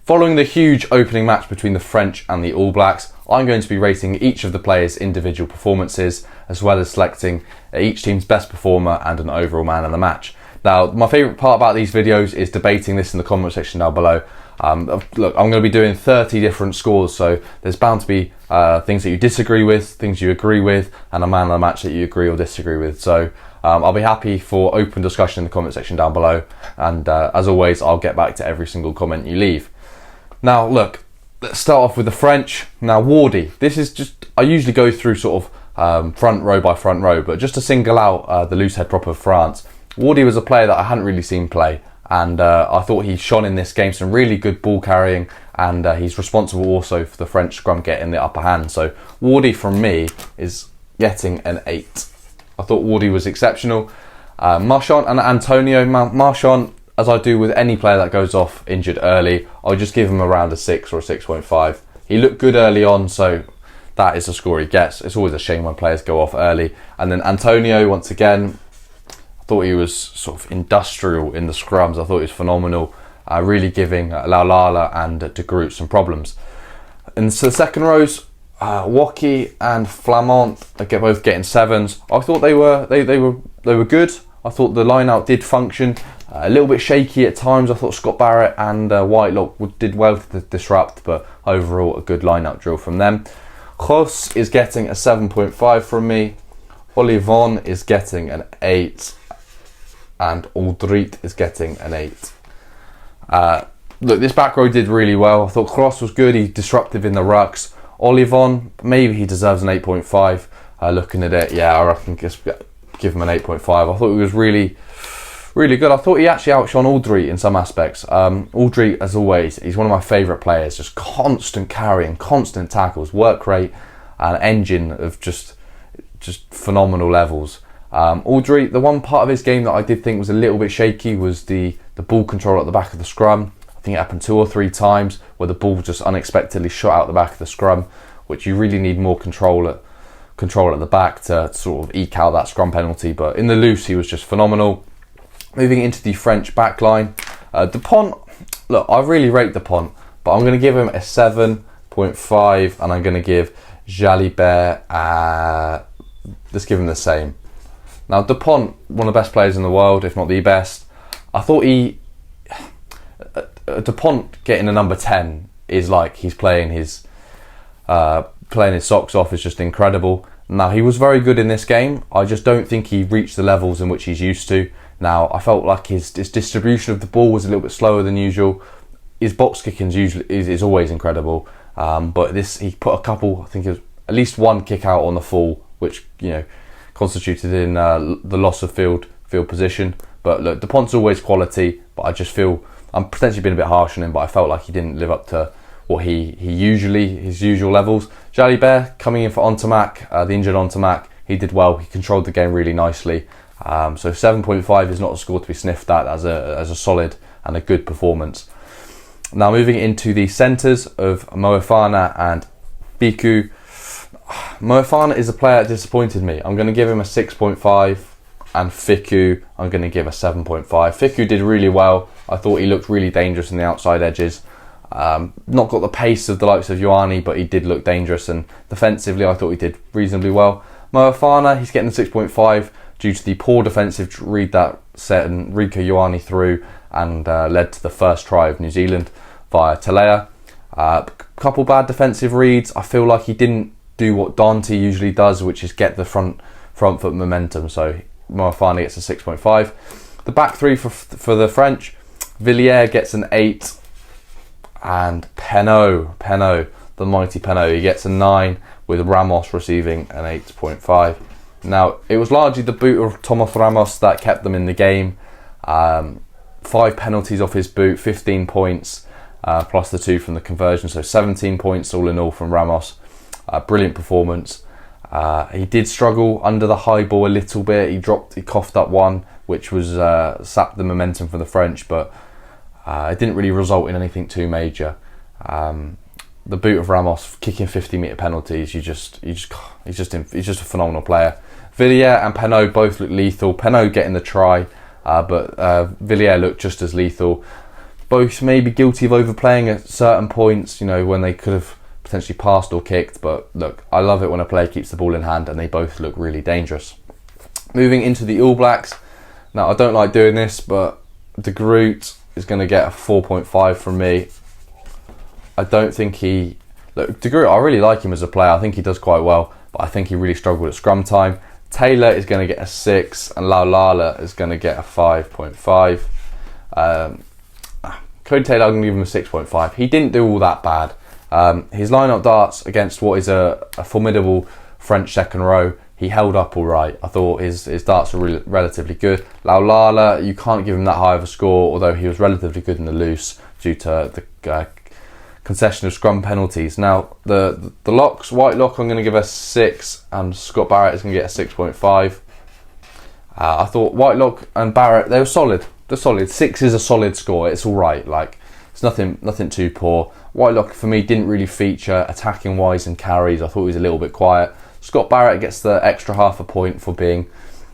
Following the huge opening match between the French and the All Blacks, I'm going to be rating each of the players' individual performances, as well as selecting each team's best performer and an overall man of the match. Now, my favourite part about these videos is debating this in the comment section down below. Look, I'm going to be doing 30 different scores, so there's bound to be things that you disagree with, things you agree with, and a man of the match that you agree or disagree with. So I'll be happy for open discussion in the comment section down below, and as always, I'll get back to every single comment you leave. Now, look, let's start off with the French. Now, Wardy. This is just, I usually go through sort of front row by front row, but just to single out the loose head prop of France, Wardy was a player that I hadn't really seen play, and I thought he shone in this game, some really good ball carrying, and he's responsible also for the French scrum getting the upper hand. So Wardy from me is getting an 8. I thought Wardy was exceptional. Marchand and Antonio. Marchand, as I do with any player that goes off injured early, I'll just give him around a 6 or a 6.5. He looked good early on, so that is the score he gets. It's always a shame when players go off early. And then Antonio, once again, I thought he was sort of industrial in the scrums. I thought he was phenomenal, really giving Laulala and De Groot some problems. And so the second rows, Woki and Flamant are both getting 7s. I thought they were good. I thought the line-out did function. A little bit shaky at times. I thought Scott Barrett and Whitelock did well to disrupt, but overall a good line-out drill from them. Kros is getting a 7.5 from me. Olivon is getting an 8. And Aldrit is getting an 8. Look, this back row did really well. I thought Kros was good. He's disruptive in the rucks. Olivon, maybe he deserves an 8.5. Looking at it, yeah, I reckon just give him an 8.5. I thought he was really good. I thought he actually outshone Aldrit in some aspects. Aldrit, as always, he's one of my favourite players. Just constant carrying, constant tackles, work rate, and engine of just phenomenal levels. Aldrit, the one part of his game that I did think was a little bit shaky was the ball control at the back of the scrum. I think it happened 2 or 3 times where the ball just unexpectedly shot out the back of the scrum, which you really need more control at the back to sort of eke out that scrum penalty. But in the loose, he was just phenomenal. Moving into the French backline, Dupont. Look, I really rate Dupont, but I'm going to give him a 7.5, and I'm going to give Jalibert. Let's give him the same. Now, Dupont, one of the best players in the world, if not the best. I thought Dupont getting a number 10 is like he's playing his socks off, is just incredible. Now, he was very good in this game. I just don't think he reached the levels in which he's used to. Now, I felt like his distribution of the ball was a little bit slower than usual. His box kicking is always incredible, but he put a couple. I think it was at least one kick out on the full, which constituted in the loss of field position. But look, Dupont's always quality, but I just feel I'm potentially being a bit harsh on him, but I felt like he didn't live up to what his usual levels. Jalibert coming in for Ntamack, the injured Ntamack, he did well. He controlled the game really nicely. So 7.5 is not a score to be sniffed at as a solid and a good performance. Now moving into the centres of Moefana and Fickou. Moefana is a player that disappointed me. I'm going to give him a 6.5, and Fickou I'm going to give a 7.5. Fickou did really well. I thought he looked really dangerous in the outside edges. Not got the pace of the likes of Ioane, but he did look dangerous, and defensively I thought he did reasonably well. Moefana, he's getting a 6.5 due to the poor defensive read that set and Rieko Ioane through and led to the first try of New Zealand via Talea. Couple bad defensive reads. I feel like he didn't do what Dante usually does, which is get the front foot momentum. So Moefana gets a 6.5. The back three for the French, Villiers gets an 8, and Penaud, the mighty Penaud, he gets a 9, with Ramos receiving an 8.5. Now, it was largely the boot of Thomas Ramos that kept them in the game. 5 penalties off his boot, 15 points, plus the 2 from the conversion, so 17 points all in all from Ramos. Brilliant performance. He did struggle under the high ball a little bit. He coughed up one, which was sapped the momentum for the French, but it didn't really result in anything too major. The boot of Ramos kicking 50-meter penalties, he's just a phenomenal player. Villiers and Penaud both look lethal. Penaud getting the try, but Villiers looked just as lethal. both maybe guilty of overplaying at certain points, when they could have potentially passed or kicked. But look, I love it when a player keeps the ball in hand, and they both look really dangerous. Moving into the All Blacks. Now, I don't like doing this, but De Groot is going to get a 4.5 from me. I don't think De Groot, I really like him as a player. I think he does quite well, but I think he really struggled at scrum time. Taylor is going to get a 6, and Laulala is going to get a 5.5. Cody Taylor, I'm going to give him a 6.5. He didn't do all that bad. His line-up darts against what is a formidable French second row, he held up all right. I thought his darts were relatively good. Laulala, you can't give him that high of a score, although he was relatively good in the loose due to the concession of scrum penalties. Now, the locks, Whitelock, I'm going to give a 6, and Scott Barrett is going to get a 6.5. I thought Whitelock and Barrett, they were solid. They're solid. 6 is a solid score. It's all right. It's nothing too poor. Whitelock, for me, didn't really feature attacking-wise in carries. I thought he was a little bit quiet. Scott Barrett gets the extra half a point for being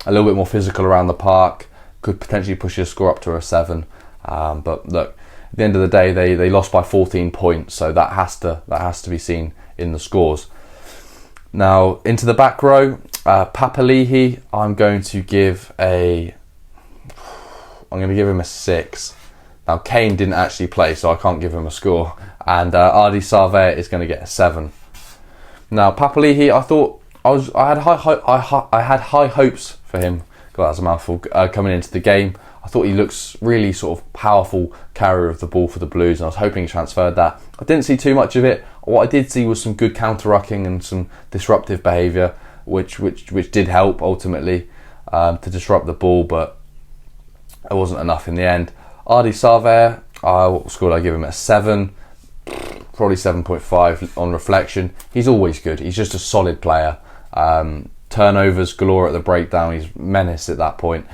a little bit more physical around the park. Could potentially push his score up to a 7. But look, at the end of the day, they lost by 14 points, so that has to be seen in the scores. Now, into the back row, Papali'i, I'm going to give him a 6. Now, Kane didn't actually play, so I can't give him a score. And Ardie Savea is going to get a 7. Now, Papali'i, I had high hopes for him. God, that's a mouthful. Coming into the game, I thought he looks really sort of powerful carrier of the ball for the Blues, and I was hoping he transferred that. I didn't see too much of it. What I did see was some good counter-rucking and some disruptive behaviour, which did help ultimately to disrupt the ball, but it wasn't enough in the end. Ardie Savea, what score did I give him? A 7. Probably 7.5 on reflection. He's always good. He's just a solid player. Turnovers galore at the breakdown. He's menace at that point.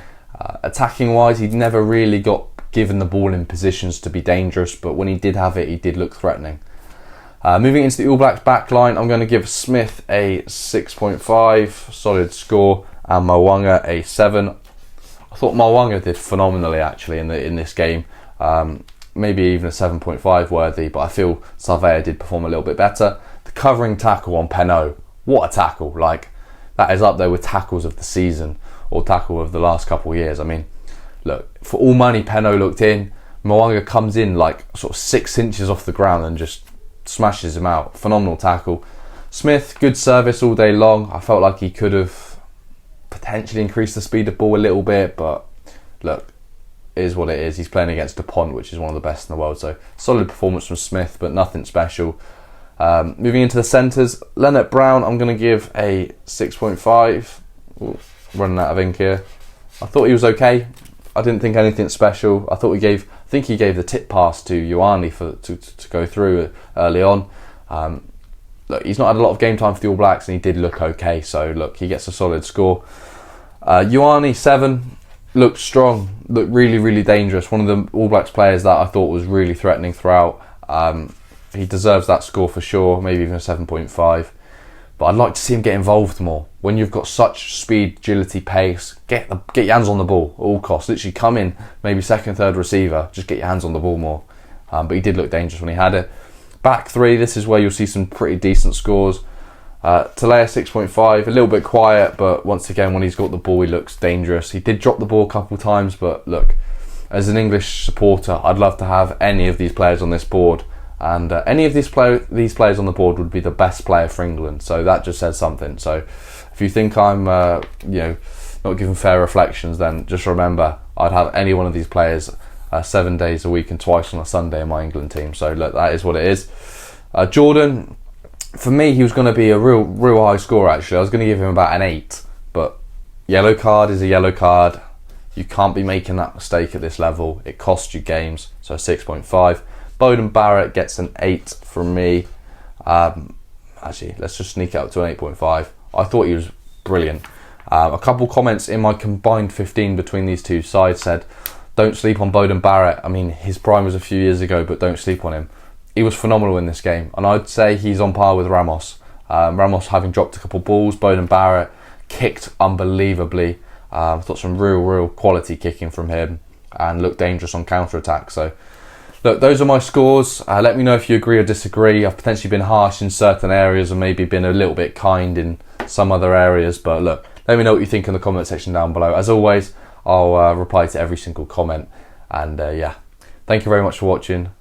Attacking wise, he never really got given the ball in positions to be dangerous, but when he did have it, he did look threatening. Moving into the All Blacks back line, I'm going to give Smith a 6.5, solid score, and Mo'unga a 7. I thought Mo'unga did phenomenally actually in this game. Maybe even a 7.5 worthy, but I feel Savea did perform a little bit better. The covering tackle on Penaud, what a tackle. That is up there with tackles of the season or tackle of the last couple of years. I mean, look, for all money Penaud looked in, Mo'unga comes in sort of 6 inches off the ground and just smashes him out. Phenomenal tackle. Smith, good service all day long. I felt like he could have potentially increased the speed of ball a little bit, but look, it is what it is. He's playing against DuPont, which is one of the best in the world. So solid performance from Smith, but nothing special. Moving into the centres, Leonard Brown, I'm going to give a 6.5. Ooh, running out of ink here. I thought he was okay. I didn't think anything special. I think he gave the tip pass to Ioane to go through early on. Look, he's not had a lot of game time for the All Blacks, and he did look okay. So look, he gets a solid score. Ioane 7. Looked strong, looked really, really dangerous. One of the All Blacks players that I thought was really threatening throughout. He deserves that score for sure, maybe even a 7.5. But I'd like to see him get involved more. When you've got such speed, agility, pace, get your hands on the ball at all costs. Literally come in, maybe second, third receiver, just get your hands on the ball more. But he did look dangerous when he had it. Back 3, this is where you'll see some pretty decent scores. Talea 6.5, a little bit quiet, but once again, when he's got the ball, he looks dangerous. He did drop the ball a couple of times, but look, as an English supporter, I'd love to have any of these players on this board, and any of these players on the board would be the best player for England. So that just says something. So if you think I'm, not giving fair reflections, then just remember I'd have any one of these players 7 days a week and twice on a Sunday in my England team. So look, that is what it is. Jordan. For me, he was going to be a real high score actually. I was going to give him about an 8, but yellow card is a yellow card. You can't be making that mistake at this level. It costs you games, so 6.5. Beauden Barrett gets an 8 from me. Actually, let's just sneak it up to an 8.5. I thought he was brilliant. A couple comments in my combined 15 between these two sides said, don't sleep on Beauden Barrett. I mean, his prime was a few years ago, but don't sleep on him. He was phenomenal in this game, and I'd say he's on par with Ramos. Ramos having dropped a couple balls, Beauden Barrett kicked unbelievably. I thought some real quality kicking from him, and looked dangerous on counter-attack. So look, those are my scores. Let me know if you agree or disagree. I've potentially been harsh in certain areas and maybe been a little bit kind in some other areas. But look, let me know what you think in the comment section down below. As always, I'll reply to every single comment. And yeah, thank you very much for watching.